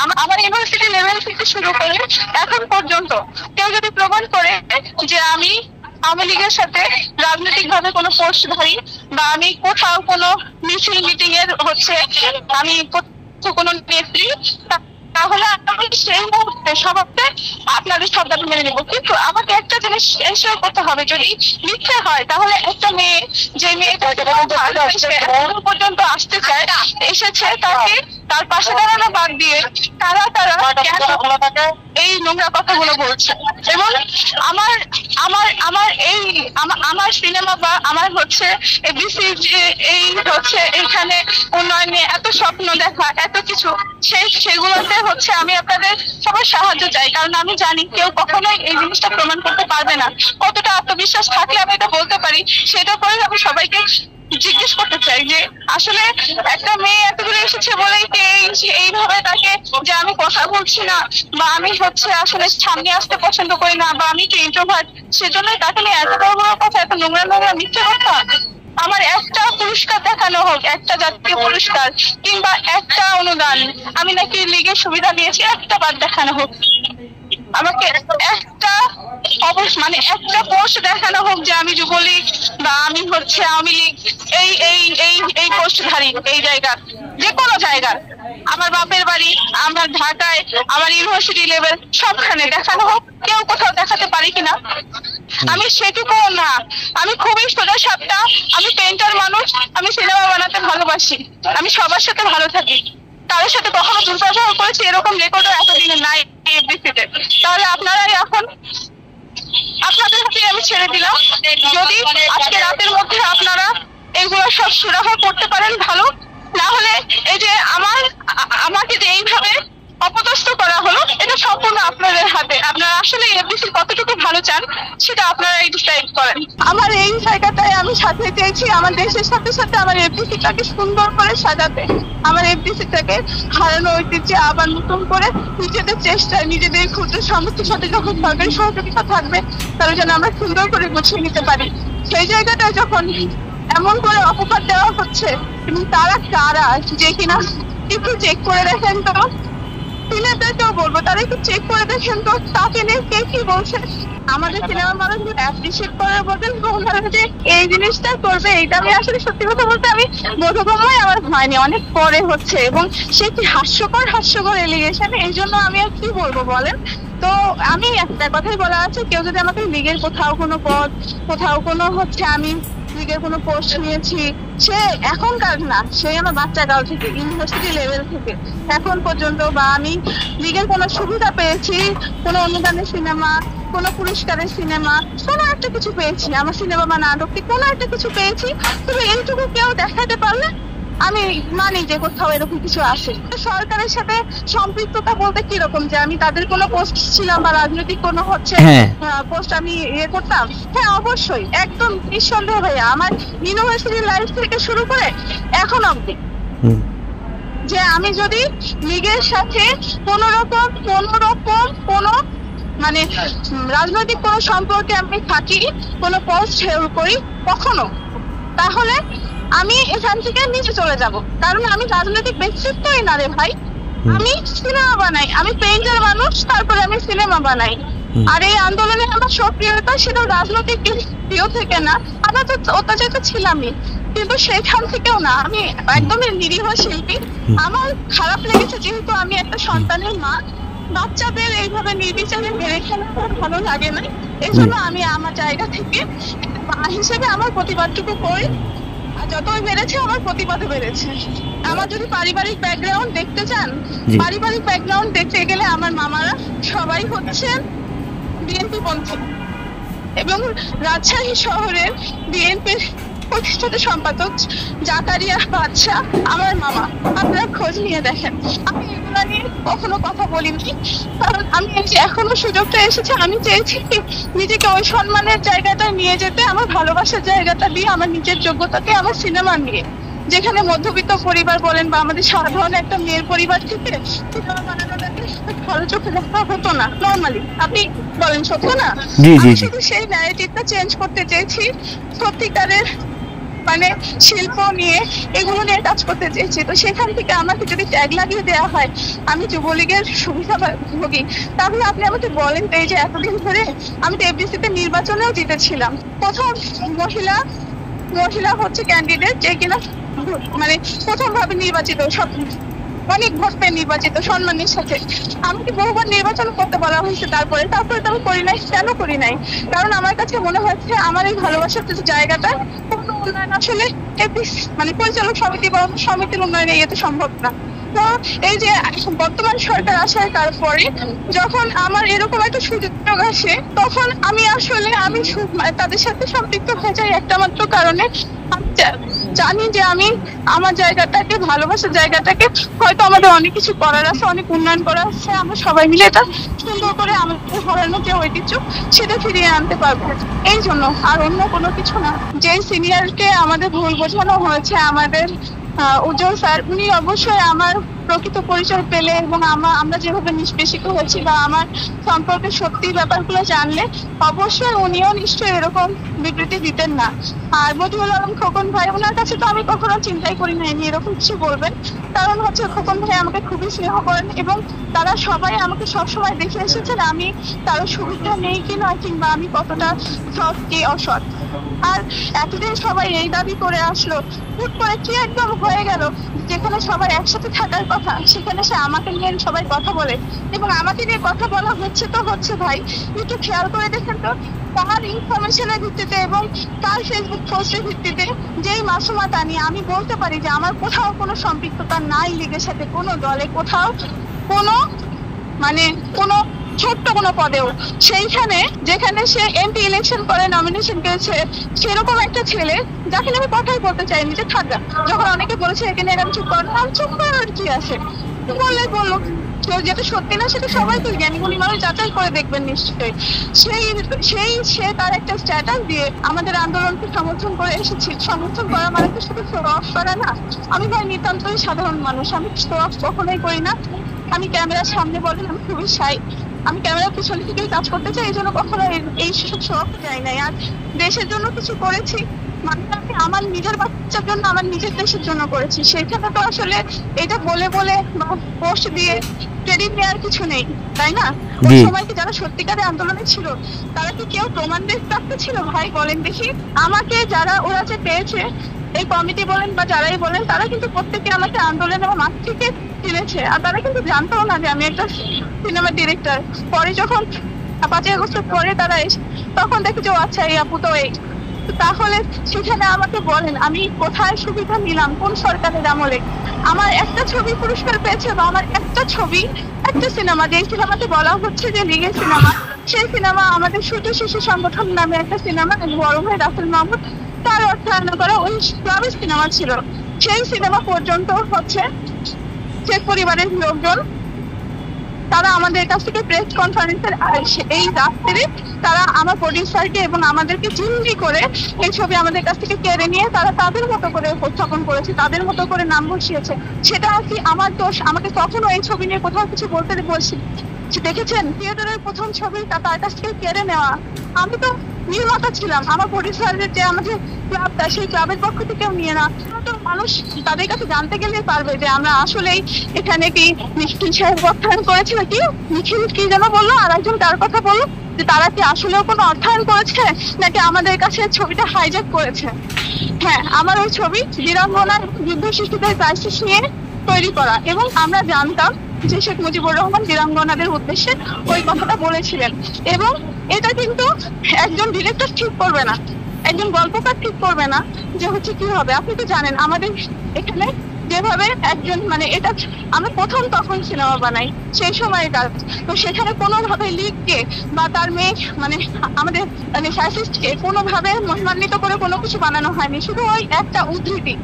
আমার university level থেকে শুরু করে এখন পর্যন্ত কেউ যদি প্রমাণ করে যে আমি আওয়ামী লীগের সাথে রাজনৈতিক ভাবে কোনো পোস্টধারী বা আমি কোথাও কোনো মিছিল মিটিং এর আমি কোনো নেত্রী, তাহলে আমি সেই মুহূর্তে সমাপ্তে আপনাদের সব দাবি মেনে নেবো। কিন্তু আমাকে একটা জিনিস এনশিওর করতে হবে, যদি মিথ্যে হয় তাহলে একটা মেয়ে যে মেয়েটা পর্যন্ত আসতে চায় এসেছে, তাকে তার পাশে দাঁড়ানো বাদ দিয়ে তারা এই নোংরা কথাগুলো বলছে। এবং আমার আমার আমার এই আমার সিনেমা বা আমার এবিসি যে এখানে উন্নয়ন নিয়ে এত স্বপ্ন দেখা এত কিছু, সেগুলোতে আমি আপনাদের সবার সাহায্য চাই। কারণ আমি জানি কেউ কখনোই এই জিনিসটা প্রমাণ করতে পারবে না। কতটা আত্মবিশ্বাস থাকলে আমি এটা বলতে পারি, সেটা করে আমি সবাইকে জিজ্ঞেস করতে চাই যে আসলে একটা মেয়ে এত দূরে এসেছে বলেই এইভাবে তাকে যে আমি কথা বলছি না বা আমি আসলে সামনে আসতে পছন্দ করি না বা আমি একটু ইন্ট্রোভার্ট, সেজন্যই তাকে নিয়ে এত বড় বড় কথা, এত নোংরা নোংরা মিথ্যে কথা। আমার একটা পুরস্কার দেখানো হোক, একটা জাতীয় পুরস্কার কিংবা একটা অনুদান, আমি নাকি লীগের সুবিধা নিয়েছি, একটা বার দেখানো হোক। আমাকে একটা একটা পোস্ট দেখানো হোক যে আমি যুবলীগ বা আমি আওয়ামী লীগ এই এই এই এই পোস্টধারী এই জায়গার যে কোনো জায়গার, আমার বাপের বাড়ি, আমার ঢাকায়, আমার ইউনিভার্সিটি লেভেল সবখানে দেখানো হোক। কেউ কোথাও দেখাতে পারি কিনা? আমি সেটুকু না, আমি খুবই সোজা সাপটা, আমি পেন্টার মানুষ, আমি সিনেমা বানাতে ভালোবাসি, আমি সবার সাথে ভালো থাকি, কারোর সাথে কখনো দুর্ব্যবহার করেছি এরকম রেকর্ডও এতদিনে নাই এফডিসিতে। তাহলে আপনারাই এখন আপনাদের হাতে আমি ছেড়ে দিলাম, যদি আজকে রাতের মধ্যে আপনারা এগুলো সব সুরাহা করতে পারেন ভালো, না হলে এই যে আমাকে যে এইভাবে অপদস্থ করা হলো, এটা সম্পূর্ণ আপনাদের হাতে। আপনারা আসলে এফডিসি কতটুকু ভালো চান সেটা আপনারাই ডিসাইড করেন। আমার এই জায়গাটায় আমি সাথে চেয়েছি আমার দেশের সাথে সাথে আমার এফডিসিটাকে সুন্দর করে সাজাতে, আমার এফডিসিটাকে হারানো ঐতিহ্যে আবার নতুন করে নিজেদের চেষ্টায় নিজেদের ক্ষুদ্র সামর্থ্যের সাথে যখন সরকারি সহযোগিতা থাকবে তাহলে যেন আমরা সুন্দর করে গুছিয়ে নিতে পারি। সেই জায়গাটায় যখন এমন করে অপবাদ দেওয়া হচ্ছে এবং তারা কারা যে কিনা একটু চেক করে দেখেন তো, সিনেমাটাও বলবো তারা একটু চেক করে দেখেন তো তাকে নিয়ে কে কি বলছে। আমাদের সিনেমা মানুষগুলো অ্যাপ্রিসিয়েট করার বদল যে এই জিনিসটা করবে, এইটা আমি আসলে সত্যি কথা বলতে আমি বোধগম্যই আমার হয়নি, অনেক পরে হচ্ছে এবং সে কি হাস্যকর এলিগেশন। এই জন্য আমি আর কি বলবো বলেন। তো আমি একটা কথাই বলা আছে, কেউ যদি আমাকে লীগের কোথাও কোনো পদ, কোথাও কোনো আমি লীগের কোনো পোস্ট নিয়েছি, সে এখনকার না, সে আমার বাচ্চা কাল থেকে ইউনিভার্সিটি লেভেল থেকে এখন পর্যন্ত, বা আমি লীগের কোনো সুবিধা পেয়েছি, কোনো অনুদানের সিনেমা, কোনো পুরস্কারের সিনেমা, কোনো একটা কিছু পেয়েছি, আমার সিনেমা বা নাটকটি কোনো একটা কিছু পেয়েছি, তবে এইটুকু কেউ দেখাতে পারলে আমি মানি যে কোথাও এরকম কিছু আছে। সরকারের সাথে সম্পৃক্ততা বলতে কিরকম, যে আমি তাদের কোনো পোস্ট ছিলাম বা রাজনৈতিক কোনো পোস্ট আমি করতাম? হ্যাঁ অবশ্যই, একদম নিঃসন্দেহ ভাইয়া। আমার ইউনিভার্সিটি লাইফ থেকে শুরু করে এখন অব্দি যে আমি যদি লীগের সাথে কোনো রকম কোনো রাজনৈতিক কোনো সম্পর্কে আমি থাকি, কোনো পোস্ট করি কখনো, তাহলে আমি এখান থেকে নিচে চলে যাব। কারণ আমি রাজনৈতিক ব্যক্তিত্বই না রে ভাই, আমি সিনেমা বানাই, আমি পেইন্টার মানুষ, তারপরে আমি সিনেমা বানাই। আর এই আন্দোলনে আমার সক্রিয়তা সেটা রাজনৈতিক প্রিয় থেকে না, আমরা তো অত্যাচারিত ছিলামই, কিন্তু সেখান থেকেও না, আমি একদমই নিরীহ শিল্পী। আমার খারাপ লেগেছে যেহেতু আমি একটা সন্তানের মা, বাচ্চাদের এইভাবে নির্বিচারে মেরে ফেলা ভালো লাগে না। এই জন্য আমি আমার জায়গা থেকে মা হিসেবে আমার প্রতিবাদটুকু করি, আর যতই বেড়েছে আমার প্রতিবাদও বেড়েছে। আমার যদি পারিবারিক ব্যাকগ্রাউন্ড দেখতে চান, পারিবারিক ব্যাকগ্রাউন্ড দেখতে গেলে আমার মামারা সবাই হচ্ছেন বিএনপি পন্থী এবং রাজশাহী শহরের বিএনপির প্রতিষ্ঠাতা সম্পাদক জাকারিয়া বাদশা আমার মামা। আপনারা খোঁজ নিয়ে দেখেন, আমি এগুলো নিয়ে কখনো কথা বলিনি, কারণ আমি এখনো সুযোগটা এসেছে, আমি চেয়েছি নিজেকে ওই সম্মানের জায়গাটা নিয়ে যেতে, আমার ভালোবাসার জায়গাটা দিয়ে, আমার নিজের যোগ্যতাকে আমার সিনেমা নিয়ে, যেখানে মধ্যবিত্ত পরিবার বলেন বা আমাদের সাধারণ একটা মেয়ের পরিবার থেকে সিনেমা বানানোটাকে ভালো চোখে দেখা হতো না নর্মালি। আপনি বলেন সত্য না? আমি শুধু সেই ন্যারেটিভটা চেঞ্জ করতে চেয়েছি, সত্যিকারের মানে শিল্প নিয়ে এগুলো নিয়ে কাজ করতে চেয়েছি। তো সেখান থেকে আমাকে যদি ট্যাগ লাগিয়ে দেওয়া হয় আমি যুবলীগের সুবিধাভোগী, তাহলে আপনি আমাকে বলেন তো এই যে এতদিন ধরে আমি তো এফডিসিতে নির্বাচনেও জিতেছিলাম, প্রথম মহিলা মহিলা হচ্ছে ক্যান্ডিডেট যে কিনা মানে প্রথম ভাবে নির্বাচিত, সব অনেক ভোট পেয়ে নির্বাচিত সম্মানের সাথে। আমাকে বহুবার নির্বাচন করতে বলা হয়েছে, তারপরে তো আমি করি নাই। কেন করি নাই? কারণ আমার কাছে মনে হচ্ছে আমার এই ভালোবাসার যে জায়গাটা কোনো উন্নয়ন আসলে মানে পরিচালক সমিতি বা সমিতির উন্নয়নে ইয়েতে সম্ভব না। তো এই যে বর্তমান সরকার আসার তারপরে যখন আমার এরকম একটা সুযোগ আসে, তখন আমি আসলে তাদের সাথে সম্পৃক্ত হয়ে যাই একটা মাত্র কারণে, আমি জানি যে আমি আমার জায়গাটাকে, ভালোবাসার জায়গাটাকে হয়তো আমাদের অনেক কিছু করার আছে, অনেক উন্নয়ন করার আছে, আমরা সবাই মিলে এটা সুন্দর করে আমাদের হারানো যে ঐতিহ্য সেটা ফিরিয়ে আনতে পারবো। এই জন্য, আর অন্য কোনো কিছু না। যে সিনিয়রকে আমাদের ভুল বোঝানো হয়েছে, আমাদের উজ্জ্বল স্যার, উনি অবশ্যই আমার প্রকৃত পরিচয় পেলে এবং আমরা যেভাবে নিষ্পেষিত হয়েছি বা আমার সম্পর্কে সত্যি ব্যাপারগুলো জানলে অবশ্যই উনিও নিশ্চয়ই এরকম বিবৃতি দিতেন না। আর মতিউল আলম খোকন ভাই, ওনার কাছে তো আমি কখনো চিন্তাই করি না ইনি এরকম কিছু বলবেন। কারণ হচ্ছে খোকন ভাই আমাকে খুবই স্নেহ করেন এবং তারা সবাই আমাকে সবসময় দেখে এসেছেন আমি কারো সুবিধা নেই কি নয়, কিংবা আমি কতটা সৎ কি অসৎ। আর এতদিন সবাই এই দাবি করে আসলো, হুট করে কি একদম হয়ে গেল যেখানে সবাই একসাথে থাকার কথা সেখানে সে আমাকে নিয়ে সবাই কথা বলে, এবং আমাকে নিয়ে কথা বলা হচ্ছে তো হচ্ছে ভাই একটু খেয়াল করে দেখেন তো, তার ইনফরমেশনের ভিত্তিতে এবং তার ফেসবুক পোস্টের ভিত্তিতে যেই মাসুমাতা নিয়ে আমি বলতে পারি যে আমার কোথাও কোনো সম্পৃক্ততা নাই লীগের সাথে, কোনো দলে কোথাও কোনো মানে কোনো ছোট্ট কোনো পদেও, সেইখানে যেখানে সে এমপি ইলেকশন করে নমিনেশন পেয়েছে সেরকম একটা ছেলে যাকে আমি কথাই বলতে চাইনি যে থাকা, যখন অনেকে বলেছে এখানে এরকম চুপ কর, আমি চুপ করার কি আছে, বললে বললো, যেটা সত্যি না সেটা সবাই তো জ্ঞানী গুণী মানুষ যাচাই করে দেখবেন নিশ্চয়ই। সে তার একটা স্ট্যাটাস দিয়ে আমাদের আন্দোলনকে সমর্থন করে এসেছি। সমর্থন করা মানে তো শুধু শো অফ করা না। আমি ভাই নিতান্তই সাধারণ মানুষ, আমি শো অফ কখনোই করি না। আমি ক্যামেরার সামনে বলেন আমি খুবই শাই, আমি ক্যামেরার পিছনে থেকেই কাজ করতে চাই, এই জন্য কখনো এই সব শো অফ যাই নাই। আর দেশের জন্য কিছু করেছি মানে আমি আমার নিজের বাচ্চার জন্য, আমার নিজের দেশের জন্য করেছি, সেখানে তো আসলে এটা বলে বলে বা পোস্ট দিয়ে ক্রেডিট নেওয়ার কিছু নেই, তাই না? ওই সময় কি যারা সত্যিকারে আন্দোলনে ছিল তারা কি কেউ প্রমাণ প্রাপ্ত ছিল? ভাই বলেন দেখি, আমাকে যারা ওরা যে পেয়েছে এই কমিটি বলেন বা যারাই বলেন, তারা কিন্তু প্রত্যেকে আমাকে আন্দোলনের মাঠ থেকে চিনেছে, আর তারা কিন্তু জানতেও না যে আমি একটা সিনেমার ডিরেক্টর। পরে যখন 5ই আগস্টের পরে তারা এসে তখন দেখে যে আচ্ছা এই আপু তো এই, তাহলে সেখানে আমাকে বলেন আমি কোথায় সুবিধা নিলাম, কোন সরকারের আমলে? আমার একটা ছবি পুরস্কার পেয়েছে বা আমার একটা ছবি, একটা সিনেমা, যে সিনেমাতে বলা হচ্ছে যে লীগের সিনেমা, সেই সিনেমা আমাদের ছোট শিশু সংগঠন নামে একটা সিনেমা, বড় ভাই রাসেল মাহমুদ তার অর্থায়ন করা ওই ক্লাবের সিনেমা ছিল। সেই সিনেমা পর্যন্ত হচ্ছে শেখ পরিবারের লোকজন তারা আমাদের কাছ থেকে প্রেস কনফারেন্সের এই রাত্রে তারা আমার প্রডিউসারকে এবং আমাদেরকে জিম্মি করে এই ছবি আমাদের কাছ থেকে কেড়ে নিয়ে তারা তাদের মতো করে উপস্থাপন করেছে, তাদের মতো করে নাম বসিয়েছে। সেটা কি আমার দোষ? আমাকে কখনো এই ছবি নিয়ে কোথাও কিছু বলতে বলছি? দেখেছেন থিয়েটারের প্রথম ছবি তার কাছ থেকে কেড়ে নেওয়া। আমি তো নির্মাতা ছিলাম, আমার প্রডিউসারের যে আমাদের ক্লাবটা সেই ক্লাবের পক্ষ থেকেও নিয়ে না। মানুষ তাদের কাছে জানতে গেলেই পারবে যে আমরা আসলেই এখানে কি নিখিল সাহেব অর্থায়ন করেছে নাকি, নিখিল কি যেন বললো আর একজন কার কথা বললো, যে তারা কি আসলেও কোনো অর্থায়ন করেছে নাকি আমাদের কাছে ছবিটা হাইজ্যাক করেছে। হ্যাঁ, আমার ওই ছবি বীরাঙ্গনা যুদ্ধ শিশুদের ক্রাইসিস নিয়ে তৈরি করা, এবং আমরা জানতাম যে শেখ মুজিবুর রহমান বীরাঙ্গনাদের উদ্দেশ্যে ওই কথাটা বলেছিলেন। এবং এটা কিন্তু একজন ডিরেক্টর ঠিক করবে না, একজন গল্পকার ঠিক করবে না যে হচ্ছে কি হবে। আপনি তো জানেন আমাদের এখানে যেভাবে একজন মানে এটা আমরা প্রথম তখন সিনেমা বানাই সেই সময়ের কাজ, তো সেখানে কোনোভাবে লিগকে বা তার মেয়ে মানে আমাদের মানে ফ্যাসিস্টকে কোনোভাবে মহিমান্বিত করে কোনো কিছু বানানো হয়নি, শুধু ওই একটা উদ্ধৃতি।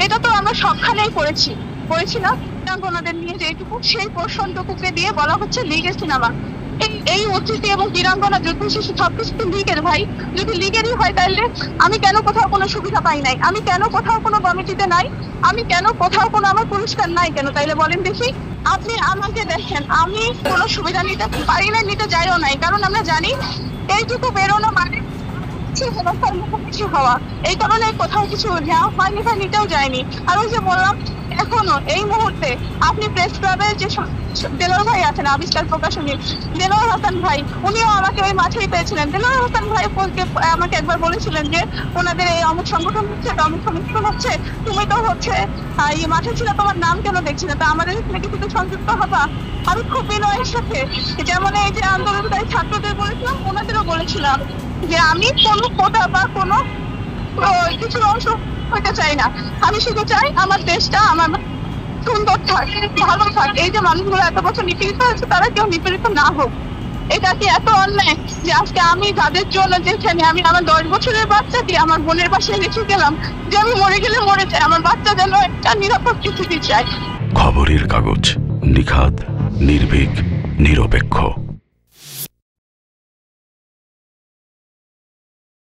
এটা তো আমরা সবখানেই করেছি না বীরাঙ্গনাদের নিয়ে যেটুকু, সেই পোর্শনটুকুকে দিয়ে বলা হচ্ছে লীগের সিনেমা। এই উদ্ধৃতি এবং বীরাঙ্গনা যুদ্ধ শিশু সবকিছু লীগের। ভাই যদি লীগেরই হয় তাহলে আমি কেন কোথাও কোনো সুবিধা পাই নাই? আমি কেন কোথাও কোনো কমিটিতে নাই? আমি কেন কোথাও কোনো আমার পুরস্কার নাই কেন? তাইলে বলেন দেখি। আপনি আমাকে দেখেন, আমি কোনো সুবিধা নিতে পারি না, নিতে যাইও নাই, কারণ আমরা জানি এইটুকু বেরোনো মানে কিছু হেনস্থার মুখোমুখি হওয়া, এই কারণে কোথাও কিছু নেওয়া হয়নি বা নিতেও যায়নি। আর ওই যে বললাম, এখনো এই মুহূর্তে আপনি প্রেস ক্লাবের যে দেলোয়ার ভাই আছেন, আবিষ্কার প্রকাশনী দেলোয়ার হাসান ভাই, উনিও আমাকে ওই মাঠেই পেয়েছিলেন। দেলোয়ার হাসান ভাই আমাকে একবার বলেছিলেন যে ওনাদের এই অমুক সংগঠন হচ্ছে, অমুক সংগঠন হচ্ছে, তুমি তো হচ্ছে এই মাঠে ছিল, তোমার নাম কেন দেখছি না, তা আমাদের এখানে কিছু সংযুক্ত হবা। আমি খুব বিনয়ের সাথে, যেমন এই যে আন্দোলনকারী ছাত্রদের বলেছিলাম, ওনাদেরও বলেছিলাম যে আমি কোনো কোটা বা কোনো কিছুর অংশ হইতে চাই না। আমি শুধু চাই আমার দেশটা আমার সুন্দর থাক, ভালো থাক। এই যে মানুষগুলো এত বছর নিপীড়িত হয়েছে, তারা কেউ নিপীড়িত না হোক। এটা কি এত অন্যায় যে আজকে আমি যাদের জন্য যেখানে আমি আমার 10 বছরের বাচ্চাটি আমার বোনের পাশে রেখে গেলাম, যে আমি মরে গেলে মরে যাই, আমার বাচ্চা যেন একটা নিরাপদ পৃথিবী চাই। খবরের কাগজ, নিখাদ, নির্ভীক, নিরপেক্ষ।